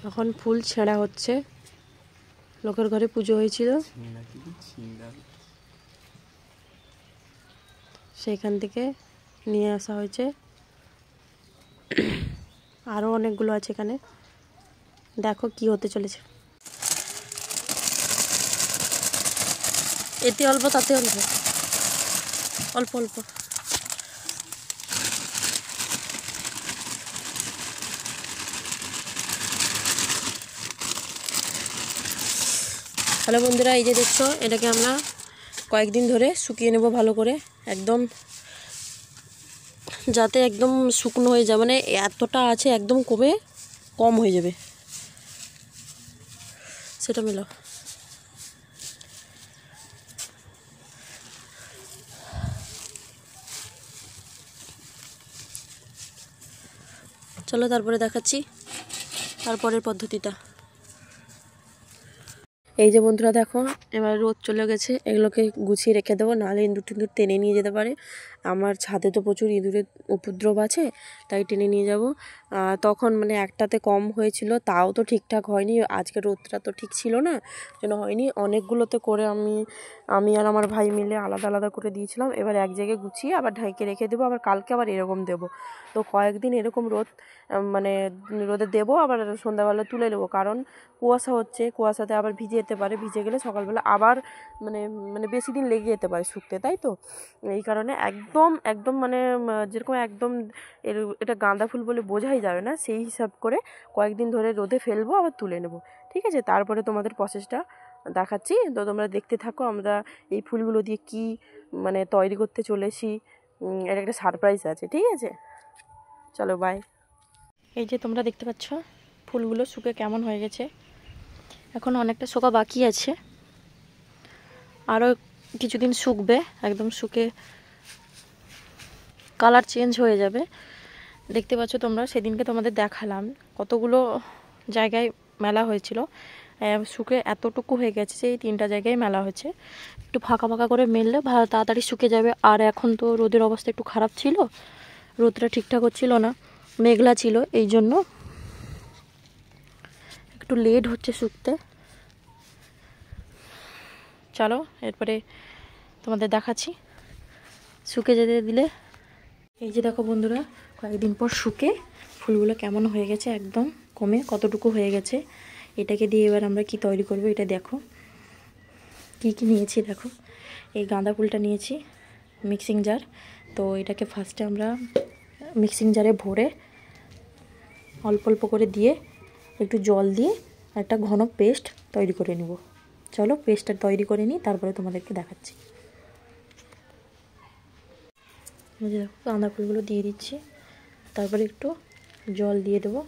এখন ফুল ছেঁড়া হচ্ছে, লোকের ঘরে পুজো হয়েছিল সেখান থেকে নিয়ে আসা হয়েছে। আরও অনেকগুলো আছে এখানে, দেখো কি হতে চলেছে। এতে অল্প তাতে অল্প, অল্প অল্প। হ্যালো বন্ধুরা, এই যে দেখছো, এটাকে আমরা কয়েকদিন ধরে শুকিয়ে নেব ভালো করে, একদম যাতে একদম শুকনো হয়ে যায়, মানে এতটা আছে একদম কম হয়ে যাবে, সেটা মেলাও। চলো তারপরে দেখাচ্ছি তারপরের পদ্ধতিটা। এই যে বন্ধুরা দেখো, এবার রোদ চলে গেছে, এগুলোকে গুছিয়ে রেখে দেবো, নাহলে ইঁদুর টিঁদুর টেনে নিয়ে যেতে পারে। আমার ছাদে তো প্রচুর ইঁদুরের উপদ্রব আছে, তাই টেনে নিয়ে যাব। তখন মানে একটাতে কম হয়েছিল, তাও তো ঠিকঠাক হয়নি, আজকে রোদটা তো ঠিক ছিল না, যেন হয়নি। অনেকগুলোতে করে আমি আর আমার ভাই মিলে আলাদা আলাদা করে দিয়েছিলাম। এবার এক জায়গায় গুছিয়ে আবার ঢেকে রেখে দেবো, আবার কালকে আবার এরকম দেবো। তো কয়েকদিন এরকম মানে রোদে দেবো, আবার সন্ধ্যাবেলা তুলে নেবো, কারণ কুয়াশা হচ্ছে, কুয়াশাতে আবার ভিজে যেতে পারে, ভিজে গেলে সকালবেলা আবার মানে মানে বেশি দিন লেগে যেতে পারে শুকতে, তাই তো এই কারণে একদম একদম মানে যেরকম একদম এটা গাঁদা ফুল বলে বোঝাই যাবে না, সেই হিসাব করে কয়েকদিন ধরে রোদে ফেলবো, আবার তুলে নেবো, ঠিক আছে? তারপরে তোমাদের প্রসেসটা দেখাচ্ছি, তো তোমরা দেখতে থাকো আমরা এই ফুলগুলো দিয়ে কি মানে তৈরি করতে চলেছি। এর একটা সারপ্রাইজ আছে, ঠিক আছে? চলো বাই। এই যে তোমরা দেখতে পাচ্ছ ফুলগুলো শুকে কেমন হয়ে গেছে, এখন অনেকটা শুকা বাকি আছে, আরও কিছুদিন শুকবে, একদম শুকে কালার চেঞ্জ হয়ে যাবে। দেখতে পাচ্ছ তোমরা, সেদিনকে তোমাদের দেখালাম কতগুলো জায়গায় মেলা হয়েছিল, শুকে এতটুকু হয়ে গেছে যে এই 3টা জায়গায় মেলা হয়েছে। একটু ফাঁকা ফাঁকা করে মেললে তাড়াতাড়ি শুকে যাবে। আর এখন তো রোদের অবস্থা একটু খারাপ ছিল, রোদটা ঠিকঠাক হচ্ছিল না, মেঘলা ছিল, এই জন্য একটু লেট হচ্ছে শুকতে। চলো এরপরে তোমাদের দেখাচ্ছি শুকে যেতে দিলে। এই যে দেখো বন্ধুরা, কয়েকদিন পর শুকে ফুলগুলো কেমন হয়ে গেছে, একদম কমে কতটুকু হয়ে গেছে। এটাকে দিয়ে এবার আমরা কি তৈরি করব, এটা দেখো কি কি নিয়েছি। দেখো এই গাঁদা ফুলটা নিয়েছি, মিক্সিং জার। তো এটাকে ফার্স্টে আমরা মিক্সিং জারে ভরে অল্প অল্প করে দিয়ে একটু জল দিয়ে একটা ঘন পেস্ট তৈরি করে নেব। চলো পেস্টটা তৈরি করে নিই, তারপরে তোমাদেরকে দেখাচ্ছি। দেখো গাঁদা ফুলগুলো দিয়ে দিচ্ছি, তারপরে একটু জল দিয়ে দেবো,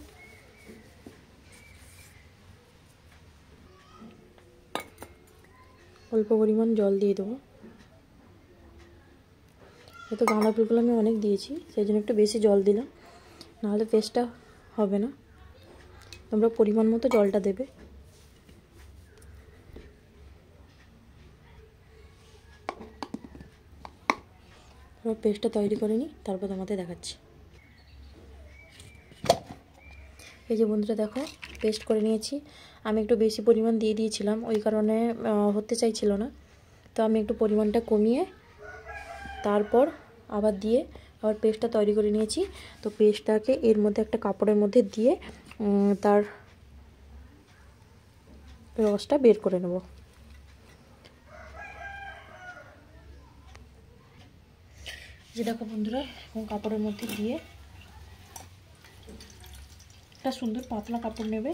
অল্প পরিমাণ জল দিয়ে দেবো। হয়তো গাঁদা ফুলগুলো আমি অনেক দিয়েছি, সেই জন্য একটু বেশি জল দিলাম, নাহলে পেস্টটা হবে না। তোমরা পরিমাণ মতো জলটা দেবে। পেস্টটা তৈরি করে নিই, তারপর তোমাদের দেখাচ্ছি। এই যে বন্ধুরা দেখো, পেস্ট করে নিয়েছি। আমি একটু বেশি পরিমাণ দিয়ে দিয়েছিলাম, ওই কারণে হতে চাইছিল না, তো আমি একটু পরিমাণটা কমিয়ে তারপর আবার দিয়ে আবার পেস্টটা তৈরি করে নিয়েছি। তো পেস্টটাকে এর মধ্যে একটা কাপড়ের মধ্যে দিয়ে তার রসটা বের করে নেব। যে দেখো বন্ধুরা, কাপড়ের মধ্যে দিয়ে একটা সুন্দর পাতলা কাপড় নেবে,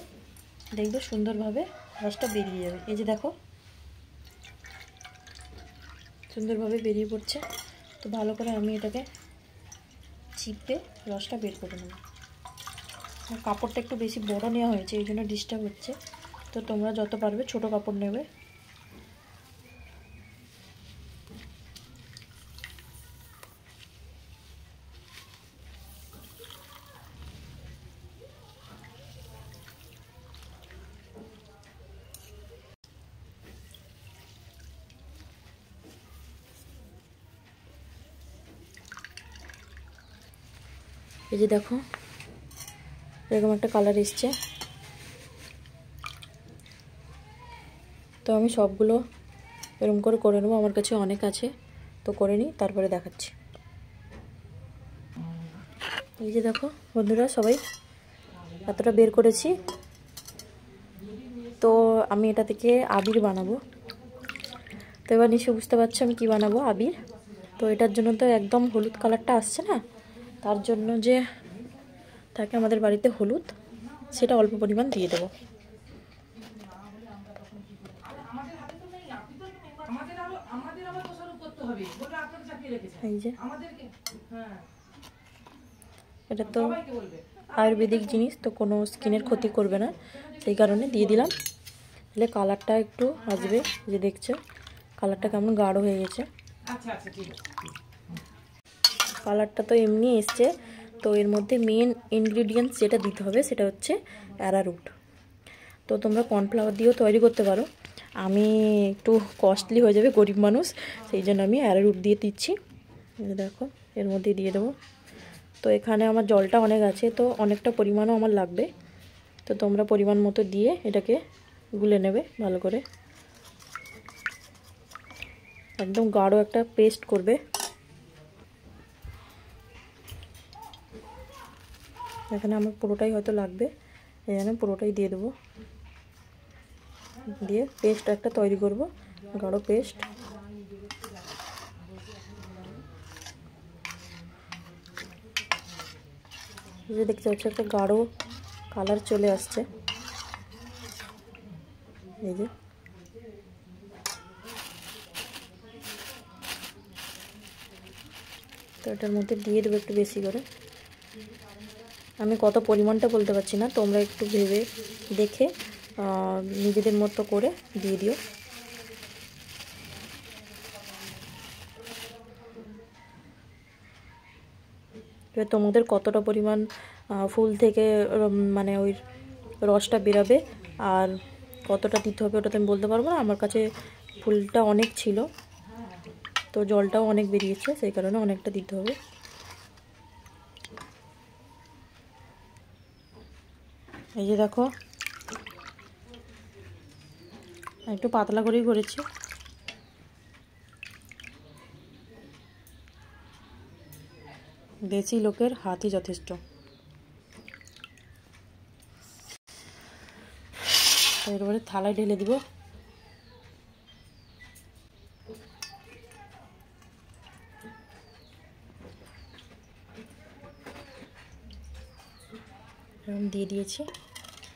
দেখবে সুন্দরভাবে রসটা বেরিয়ে যাবে। এই যে দেখো সুন্দরভাবে বেরিয়ে পড়ছে। তো ভালো করে আমি এটাকে চিপে রসটা বের করে নেব। কাপড়টা একটু বেশি বড় নেওয়া হয়েছে, এই জন্য ডিস্টার্ব হচ্ছে, তো তোমরা যত পারবে ছোট কাপড় নেবে। এই যে দেখো এরকম একটা কালার এসছে। তো আমি সবগুলো এরকম করে নেবো, আমার কাছে অনেক আছে, তো করে নিই তারপরে দেখাচ্ছি। এই যে দেখো বন্ধুরা, সবাই এতটা বের করেছি। তো আমি এটা থেকে আবির বানাবো। তো এবার নিশ্চয়ই বুঝতে পারছো আমি কি বানাবো, আবির। তো এটার জন্য তো একদম হলুদ কালারটা আসছে না, তার জন্য যে থাকে আমাদের বাড়িতে হলুদ, সেটা অল্প পরিমাণ দিয়ে দেবো। এই যে এটা তো আয়ুর্বেদিক জিনিস, তো কোনো স্কিনের ক্ষতি করবে না, সেই কারণে দিয়ে দিলাম। তাহলে কালারটা একটু আসবে, যে দেখছো কালারটা কেমন গাঢ় হয়ে গেছে। কালারটা তো এমনি এসছে। তো এর মধ্যে মেন ইনগ্রিডিয়েন্টস যেটা দিতে হবে সেটা হচ্ছে অ্যারারুট। তো তোমরা কর্নফ্লাওয়ার দিয়েও তৈরি করতে পারো, আমি একটু কস্টলি হয়ে যাবে, গরিব মানুষ, সেই জন্য আমি অ্যারারুট দিয়ে দিচ্ছি। দেখো এর মধ্যে দিয়ে দেবো। তো এখানে আমার জলটা অনেক আছে, তো অনেকটা পরিমাণও আমার লাগবে। তো তোমরা পরিমাণ মতো দিয়ে এটাকে গুলে নেবে ভালো করে, একদম গাঢ় একটা পেস্ট করবে। এখানে আমার পুরোটাই হয়তো লাগবে, এই জন্য পুরোটাই দিয়ে দেবো, দিয়ে পেস্ট একটা তৈরি করব, গাঢ় পেস্ট। এই যে দেখতে পাচ্ছ একটা গাঢ় কালার চলে আসছে, এই যে। তো এটার মধ্যে দিয়ে দেবো একটু বেশি করে, আমি কত পরিমাণটা বলতে পারছি না, তোমরা একটু ভেবে দেখে নিজেদের মতো করে দিয়ে দিও। এবার তোমাদের কতটা পরিমাণ ফুল থেকে মানে ওই রসটা বেরাবে আর কতটা দিতে হবে ওটা তো আমি বলতে পারবো না, আমার কাছে ফুলটা অনেক ছিল, তো জলটাও অনেক বেরিয়েছে, সেই কারণে অনেকটা দিতে হবে। এই যে দেখো একটু পাতলা করেই করেছি, দেশি লোকের হাতই যথেষ্ট। তো এবারে থালায় ঢেলে দিব। এরকম দিয়ে দিয়েছি।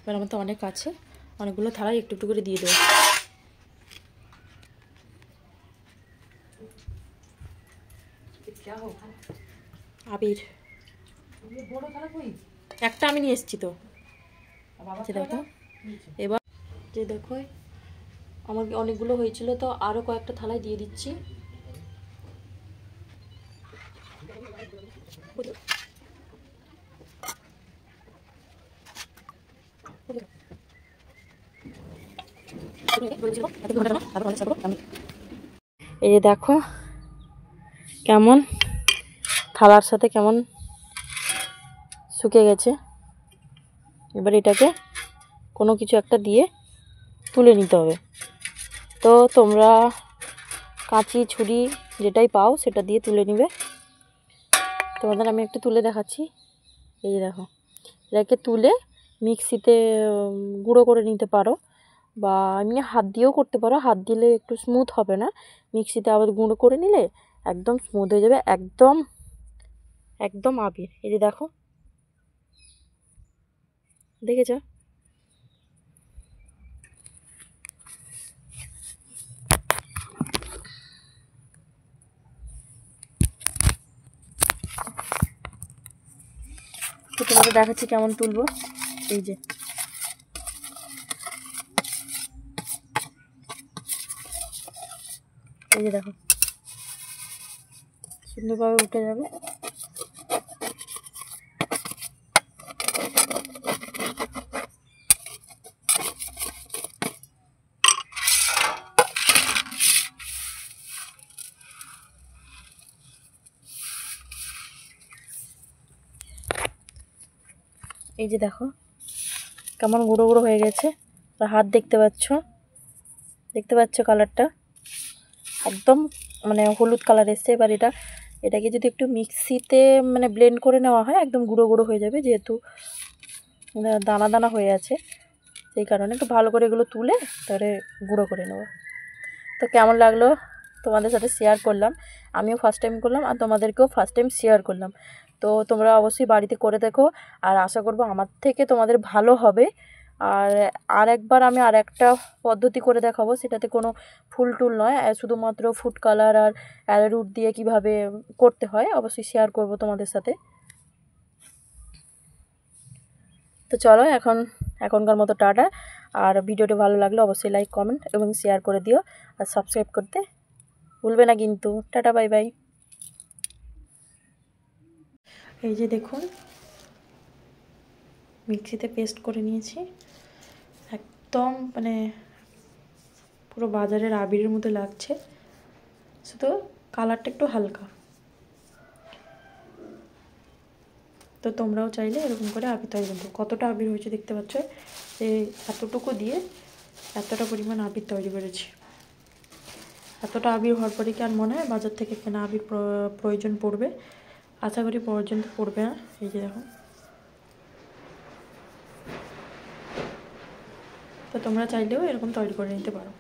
এবার আমার তো অনেক আছে, অনেকগুলো থালায় একটু একটু করে দিয়ে দেবো। আবির একটা আমি নিয়ে এসেছি তো। দেখো এবার যে দেখো আমার অনেকগুলো হয়েছিল, তো আরও কয়েকটা থালায় দিয়ে দিচ্ছি। এই যে দেখো কেমন থালার সাথে কেমন শুকিয়ে গেছে। এবার এটাকে কোনো কিছু একটা দিয়ে তুলে নিতে হবে। তো তোমরা কাঁচি ছুরি যেটাই পাও সেটা দিয়ে তুলে নিবে। তোমাদের আমি একটু তুলে দেখাচ্ছি। এই যে দেখো, এটাকে তুলে মিক্সিতে গুঁড়ো করে নিতে পারো, বা এমনি হাত দিয়েও করতে পারো, হাত দিলে একটু স্মুথ হবে না, মিক্সিতে আবার গুঁড়ো করে নিলে একদম স্মুথ হয়ে যাবে, একদম একদম আবির। এই যে দেখো, দেখেছ? তো তোমাদের দেখাচ্ছি কেমন তুলবো। এই যে এই যে দেখো সুন্দরভাবে উঠে যাবে। এই যে দেখো কেমন গুঁড়ো গুঁড়ো হয়ে গেছে, আর হাত দেখতে পাচ্ছ কালারটা একদম মানে হলুদ কালার এসছে। এবার এটাকে যদি একটু মিক্সিতে মানে ব্লেন্ড করে নেওয়া হয় একদম গুঁড়ো গুঁড়ো হয়ে যাবে, যেহেতু দানা দানা হয়ে আছে সেই কারণে একটু ভালো করে এগুলো তুলে তারপরে গুঁড়ো করে নেবো। তো কেমন লাগলো তোমাদের সাথে শেয়ার করলাম, আমিও ফার্স্ট টাইম করলাম আর তোমাদেরকেও ফার্স্ট টাইম শেয়ার করলাম। তো তোমরা অবশ্যই বাড়িতে করে দেখো, আর আশা করবো আমার থেকে তোমাদের ভালো হবে। আর একবার আমি আর একটা পদ্ধতি করে দেখাবো, সেটাতে কোনো ফুল টুল নয়, শুধুমাত্র ফুড কালার আর অ্যারোরুট দিয়ে কিভাবে করতে হয় অবশ্যই শেয়ার করব তোমাদের সাথে। তো চলো এখনকার মতো টাটা। আর ভিডিওটি ভালো লাগলে অবশ্যই লাইক কমেন্ট এবং শেয়ার করে দিও, আর সাবস্ক্রাইব করতে ভুলবে না কিন্তু। Tata bye bye. এই যে দেখুন মিক্সিতে পেস্ট করে নিয়েছি, একদম মানে পুরো বাজারের আবিরের মতো লাগছে, শুধু কালারটা একটু হালকা। তো তোমরাও চাইলে এরকম করে আবির তৈরি করতে। কতটা আবির হয়েছে দেখতে পাচ্ছ, এই এতটুকু দিয়ে এতটা পরিমাণ আবির তৈরি করেছি। এতটা আবির হওয়ার পরে কি আর মনে হয় বাজার থেকে কেনা আবির প্রয়োজন পড়বে? আশা করি প্রয়োজন তো পড়বে না। এই যে দেখো, তো তোমরা চাইলেও এরকম তৈরি করে নিতে পারো।